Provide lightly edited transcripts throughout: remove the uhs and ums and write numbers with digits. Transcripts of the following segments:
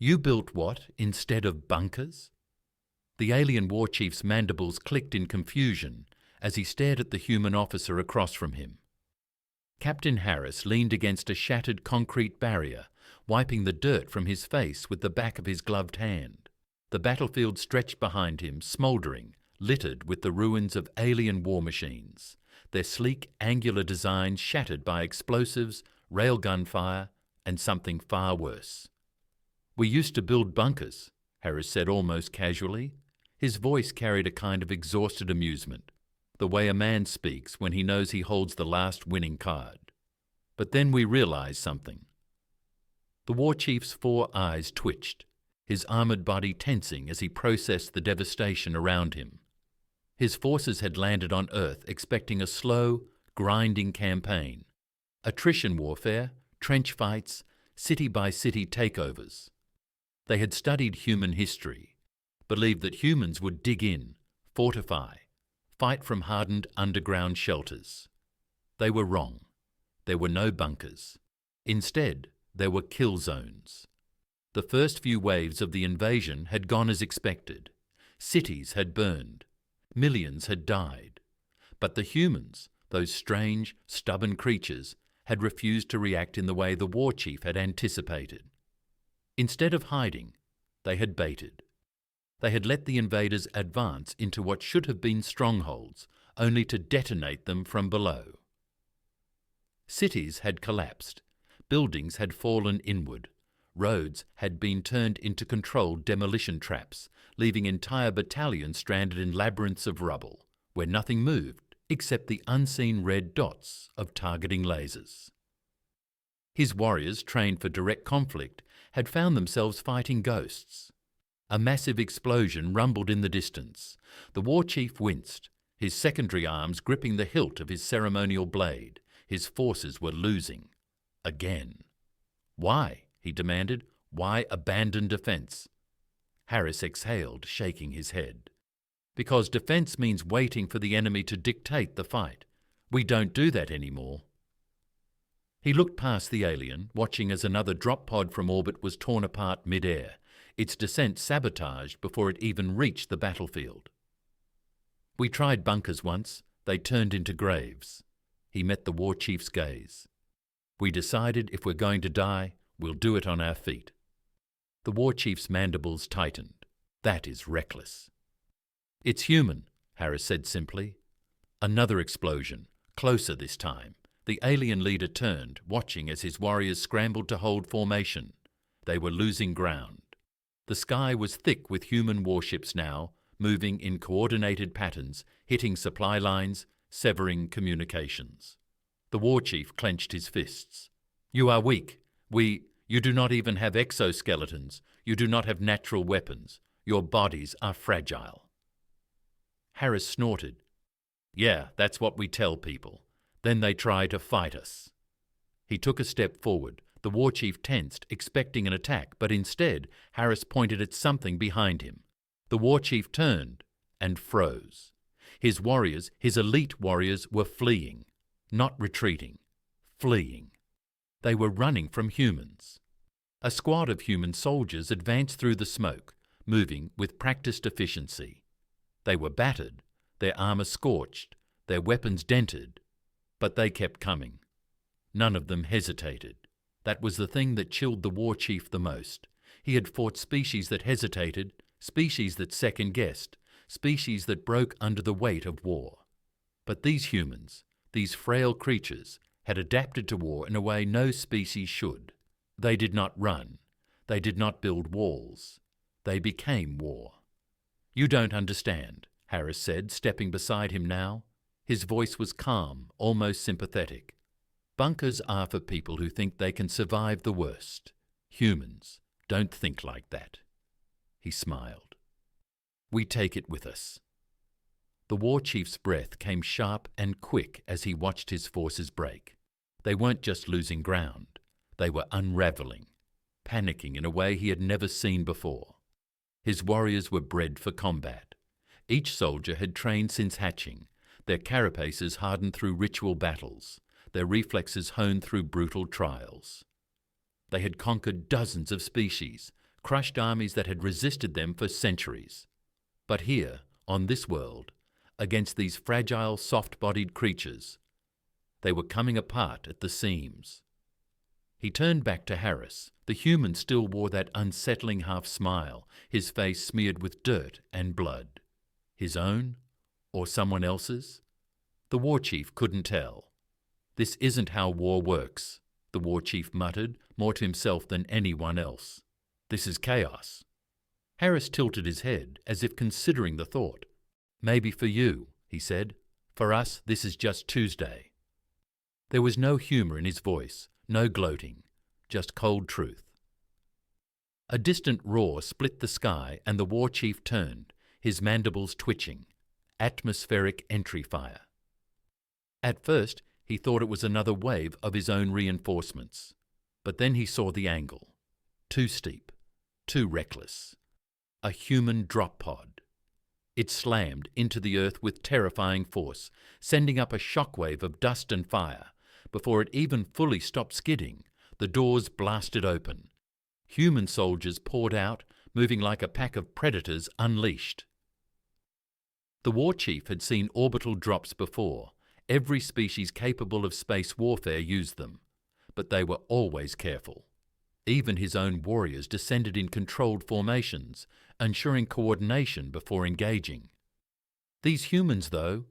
You built what instead of bunkers? The alien war chief's mandibles clicked in confusion as he stared at the human officer across from him. Captain Harris leaned against a shattered concrete barrier, wiping the dirt from his face with the back of his gloved hand. The battlefield stretched behind him, smouldering, littered with the ruins of alien war machines, their sleek, angular designs shattered by explosives, railgun fire, and something far worse. "We used to build bunkers," Harris said almost casually. His voice carried a kind of exhausted amusement, the way a man speaks when he knows he holds the last winning card. "But then we realized something." The war chief's 4 eyes twitched, his armored body tensing as he processed the devastation around him. His forces had landed on Earth expecting a slow, grinding campaign. Attrition warfare, trench fights, city-by-city takeovers. They had studied human history, believed that humans would dig in, fortify, fight from hardened underground shelters. They were wrong. There were no bunkers. Instead, there were kill zones. The first few waves of the invasion had gone as expected. Cities had burned. Millions had died. But the humans, those strange, stubborn creatures, had refused to react in the way the war chief had anticipated. Instead of hiding, they had baited. They had let the invaders advance into what should have been strongholds, only to detonate them from below. Cities had collapsed. Buildings had fallen inward. Roads had been turned into controlled demolition traps, leaving entire battalions stranded in labyrinths of rubble, where nothing moved except the unseen red dots of targeting lasers. His warriors, trained for direct conflict, had found themselves fighting ghosts. A massive explosion rumbled in the distance. The war chief winced, his secondary arms gripping the hilt of his ceremonial blade. His forces were losing. Again. "Why?" he demanded. "Why abandon defense?" Harris exhaled, shaking his head. "Because defense means waiting for the enemy to dictate the fight. We don't do that anymore." He looked past the alien, watching as another drop pod from orbit was torn apart mid-air, its descent sabotaged before it even reached the battlefield. "We tried bunkers once. They turned into graves." He met the war chief's gaze. "We decided if we're going to die, we'll do it on our feet." The war chief's mandibles tightened. "That is reckless." "It's human," Harris said simply. Another explosion, closer this time. The alien leader turned, watching as his warriors scrambled to hold formation. They were losing ground. The sky was thick with human warships now, moving in coordinated patterns, hitting supply lines, severing communications. The war chief clenched his fists. "You are weak. You do not even have exoskeletons. You do not have natural weapons. Your bodies are fragile." Harris snorted. "Yeah, that's what we tell people. Then they try to fight us." He took a step forward. The war chief tensed, expecting an attack, but instead Harris pointed at something behind him. The war chief turned and froze. His warriors, his elite warriors, were fleeing, not retreating, fleeing. They were running from humans. A squad of human soldiers advanced through the smoke, moving with practiced efficiency. They were battered, their armor scorched, their weapons dented, but they kept coming. None of them hesitated. That was the thing that chilled the war chief the most. He had fought species that hesitated, species that second-guessed, species that broke under the weight of war. But these humans, these frail creatures, had adapted to war in a way no species should. They did not run. They did not build walls. They became war. "You don't understand," Harris said, stepping beside him now. His voice was calm, almost sympathetic. "Bunkers are for people who think they can survive the worst. Humans don't think like that." He smiled. "We take it with us." The war chief's breath came sharp and quick as he watched his forces break. They weren't just losing ground. They were unraveling, panicking in a way he had never seen before. His warriors were bred for combat. Each soldier had trained since hatching, their carapaces hardened through ritual battles, their reflexes honed through brutal trials. They had conquered dozens of species, crushed armies that had resisted them for centuries. But here, on this world, against these fragile, soft-bodied creatures, they were coming apart at the seams. He turned back to Harris. The human still wore that unsettling half-smile, his face smeared with dirt and blood. His own? Or someone else's? The war chief couldn't tell. "This isn't how war works," the war chief muttered, more to himself than anyone else. "This is chaos." Harris tilted his head, as if considering the thought. "Maybe for you," he said. "For us, this is just Tuesday." There was no humour in his voice, no gloating, just cold truth. A distant roar split the sky, and the war chief turned, his mandibles twitching. Atmospheric entry fire. At first, he thought it was another wave of his own reinforcements. But then he saw the angle. Too steep, too reckless. A human drop pod. It slammed into the earth with terrifying force, sending up a shockwave of dust and fire. Before it even fully stopped skidding, the doors blasted open. Human soldiers poured out, moving like a pack of predators unleashed. The war chief had seen orbital drops before. Every species capable of space warfare used them, but they were always careful. Even his own warriors descended in controlled formations, ensuring coordination before engaging. These humans, though,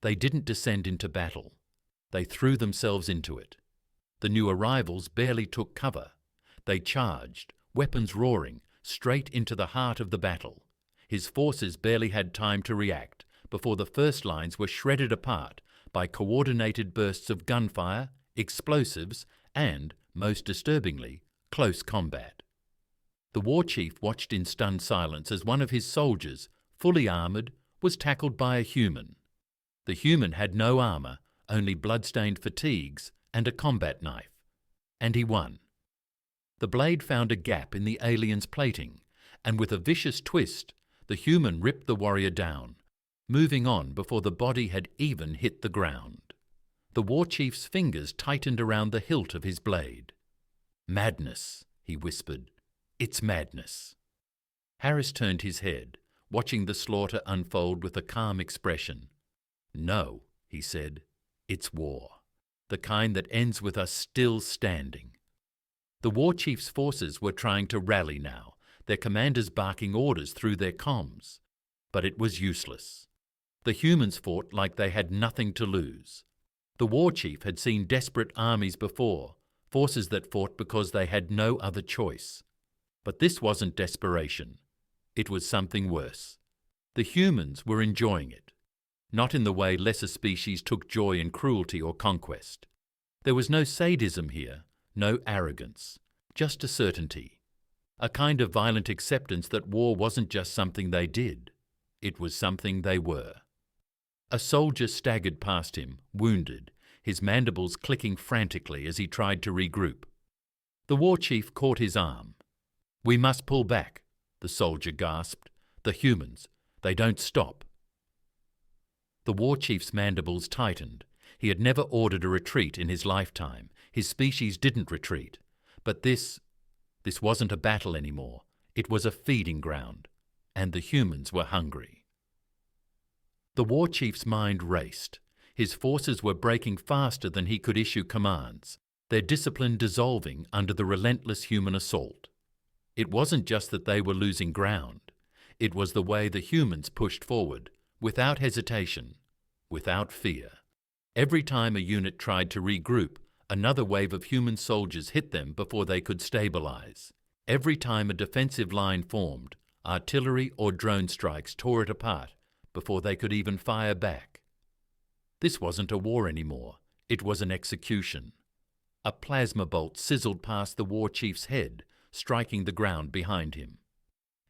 they didn't descend into battle. They threw themselves into it. The new arrivals barely took cover. They charged, weapons roaring, straight into the heart of the battle. His forces barely had time to react before the first lines were shredded apart by coordinated bursts of gunfire, explosives, and, most disturbingly, close combat. The war chief watched in stunned silence as one of his soldiers, fully armoured, was tackled by a human. The human had no armour, only blood-stained fatigues and a combat knife. And he won. The blade found a gap in the alien's plating, and with a vicious twist, the human ripped the warrior down, moving on before the body had even hit the ground. The war chief's fingers tightened around the hilt of his blade. "Madness," he whispered. "It's madness." Harris turned his head, watching the slaughter unfold with a calm expression. "No," he said, "it's war. The kind that ends with us still standing." The war chief's forces were trying to rally now, their commanders barking orders through their comms. But it was useless. The humans fought like they had nothing to lose. The war chief had seen desperate armies before, forces that fought because they had no other choice. But this wasn't desperation. It was something worse. The humans were enjoying it. Not in the way lesser species took joy in cruelty or conquest. There was no sadism here, no arrogance, just a certainty. A kind of violent acceptance that war wasn't just something they did. It was something they were. A soldier staggered past him, wounded, his mandibles clicking frantically as he tried to regroup. The war chief caught his arm. "We must pull back," the soldier gasped. "The humans, they don't stop." The war chief's mandibles tightened. He had never ordered a retreat in his lifetime. His species didn't retreat. But this wasn't a battle anymore. It was a feeding ground. And the humans were hungry. The war chief's mind raced. His forces were breaking faster than he could issue commands, their discipline dissolving under the relentless human assault. It wasn't just that they were losing ground. It was the way the humans pushed forward, without hesitation, without fear. Every time a unit tried to regroup, another wave of human soldiers hit them before they could stabilize. Every time a defensive line formed, artillery or drone strikes tore it apart before they could even fire back. This wasn't a war anymore. It was an execution. A plasma bolt sizzled past the war chief's head, striking the ground behind him.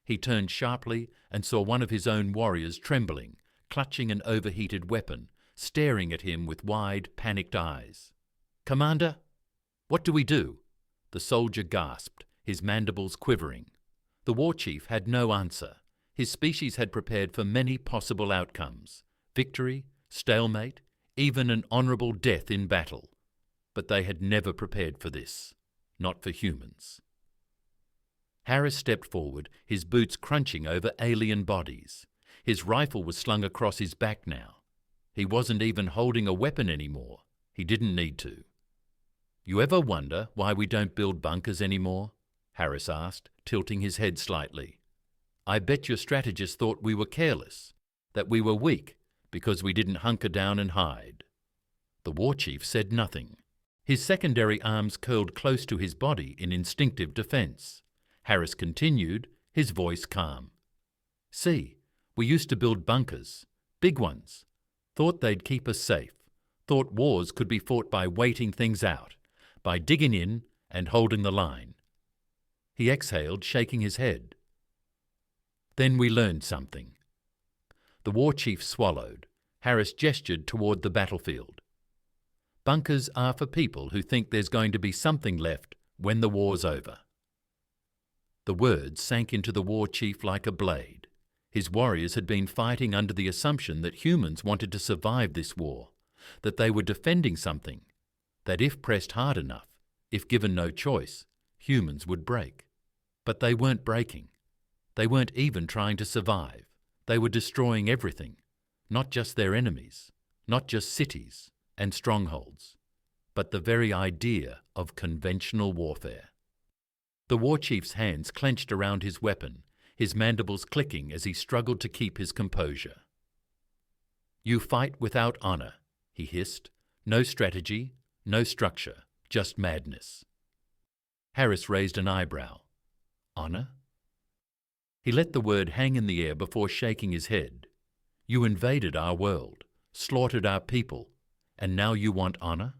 He turned sharply and saw one of his own warriors trembling, clutching an overheated weapon, staring at him with wide, panicked eyes. "Commander, what do we do?" The soldier gasped, his mandibles quivering. The war chief had no answer. His species had prepared for many possible outcomes: victory, stalemate, even an honourable death in battle. But they had never prepared for this. Not for humans. Harris stepped forward, his boots crunching over alien bodies. His rifle was slung across his back now. He wasn't even holding a weapon anymore. He didn't need to. "You ever wonder why we don't build bunkers anymore?" Harris asked, tilting his head slightly. "I bet your strategists thought we were careless, that we were weak because we didn't hunker down and hide." The war chief said nothing. His secondary arms curled close to his body in instinctive defense. Harris continued, his voice calm. "See, we used to build bunkers, big ones. Thought they'd keep us safe. Thought wars could be fought by waiting things out, by digging in and holding the line." He exhaled, shaking his head. "Then we learned something." The war chief swallowed. Harris gestured toward the battlefield. "Bunkers are for people who think there's going to be something left when the war's over." The words sank into the war chief like a blade. His warriors had been fighting under the assumption that humans wanted to survive this war, that they were defending something, that if pressed hard enough, if given no choice, humans would break. But they weren't breaking. They weren't even trying to survive. They were destroying everything, not just their enemies, not just cities and strongholds, but the very idea of conventional warfare. The war chief's hands clenched around his weapon, his mandibles clicking as he struggled to keep his composure. "You fight without honor," he hissed. "No strategy, no structure, just madness." Harris raised an eyebrow. "Honor?" He let the word hang in the air before shaking his head. "You invaded our world, slaughtered our people, and now you want honor?"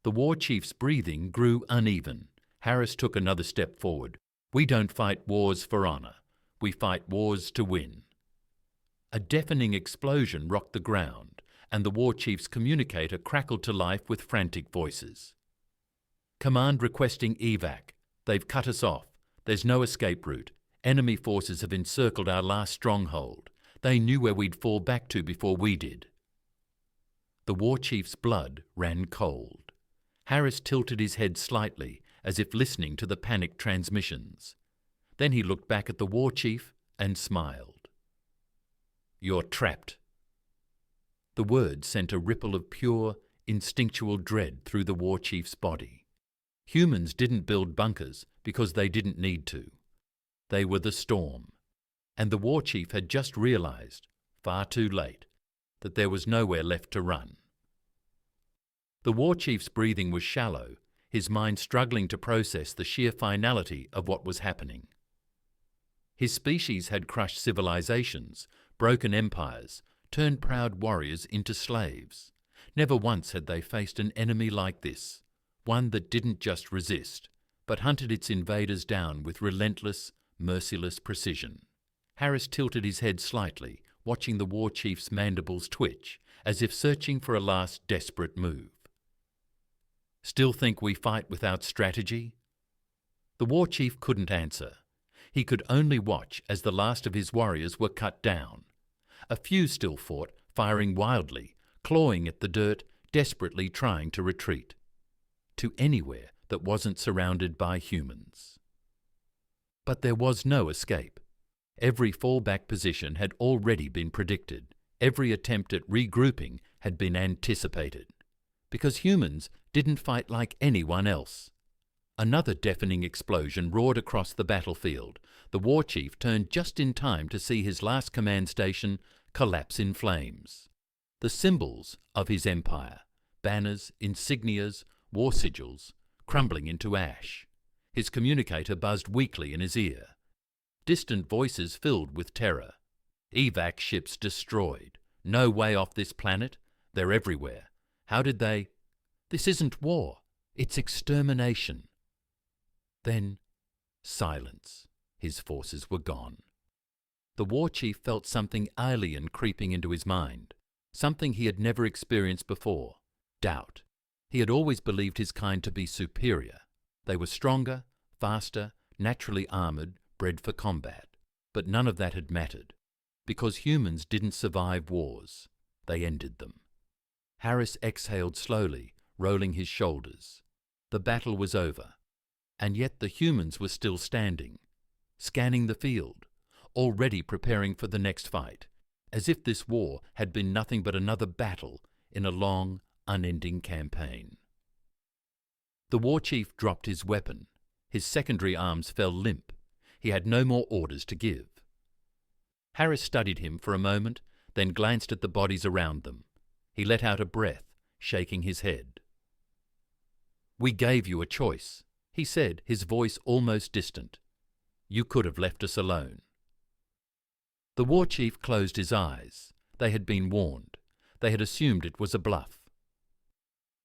The war chief's breathing grew uneven. Harris took another step forward. "We don't fight wars for honor. We fight wars to win." A deafening explosion rocked the ground, and the war chief's communicator crackled to life with frantic voices. "Command requesting evac. They've cut us off. There's no escape route. Enemy forces have encircled our last stronghold. They knew where we'd fall back to before we did." The war chief's blood ran cold. Harris tilted his head slightly, as if listening to the panicked transmissions. Then he looked back at the war chief and smiled. "You're trapped." The words sent a ripple of pure, instinctual dread through the war chief's body. Humans didn't build bunkers because they didn't need to. They were the storm. And the war chief had just realized, far too late, that there was nowhere left to run. The war chief's breathing was shallow, his mind struggling to process the sheer finality of what was happening. His species had crushed civilizations, broken empires, turned proud warriors into slaves. Never once had they faced an enemy like this, one that didn't just resist, but hunted its invaders down with relentless, merciless precision. Harris tilted his head slightly, watching the war chief's mandibles twitch, as if searching for a last desperate move. "Still think we fight without strategy?" The war chief couldn't answer. He could only watch as the last of his warriors were cut down. A few still fought, firing wildly, clawing at the dirt, desperately trying to retreat. To anywhere that wasn't surrounded by humans. But there was no escape. Every fallback position had already been predicted. Every attempt at regrouping had been anticipated. Because humans didn't fight like anyone else. Another deafening explosion roared across the battlefield. The war chief turned just in time to see his last command station collapse in flames. The symbols of his empire, banners, insignias, war sigils, crumbling into ash. His communicator buzzed weakly in his ear. Distant voices filled with terror. Evac ships destroyed. No way off this planet. They're everywhere. How did they? This isn't war. It's extermination. Then, silence. His forces were gone. The war chief felt something alien creeping into his mind. Something he had never experienced before. Doubt. He had always believed his kind to be superior. They were stronger, faster, naturally armoured, bred for combat. But none of that had mattered. Because humans didn't survive wars. They ended them. Harris exhaled slowly, rolling his shoulders. The battle was over. And yet the humans were still standing, scanning the field, already preparing for the next fight, as if this war had been nothing but another battle in a long, unending campaign. The war chief dropped his weapon. His secondary arms fell limp. He had no more orders to give. Harris studied him for a moment, then glanced at the bodies around them. He let out a breath, shaking his head. "We gave you a choice," he said, his voice almost distant. "You could have left us alone." The war chief closed his eyes. They had been warned. They had assumed it was a bluff.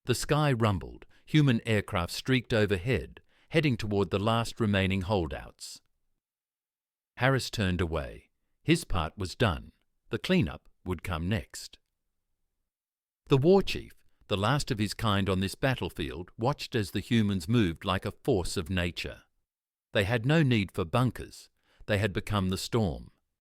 The sky rumbled. Human aircraft streaked overhead, heading toward the last remaining holdouts. Harris turned away. His part was done. The cleanup would come next. The war chief, the last of his kind on this battlefield, watched as the humans moved like a force of nature. They had no need for bunkers. They had become the storm,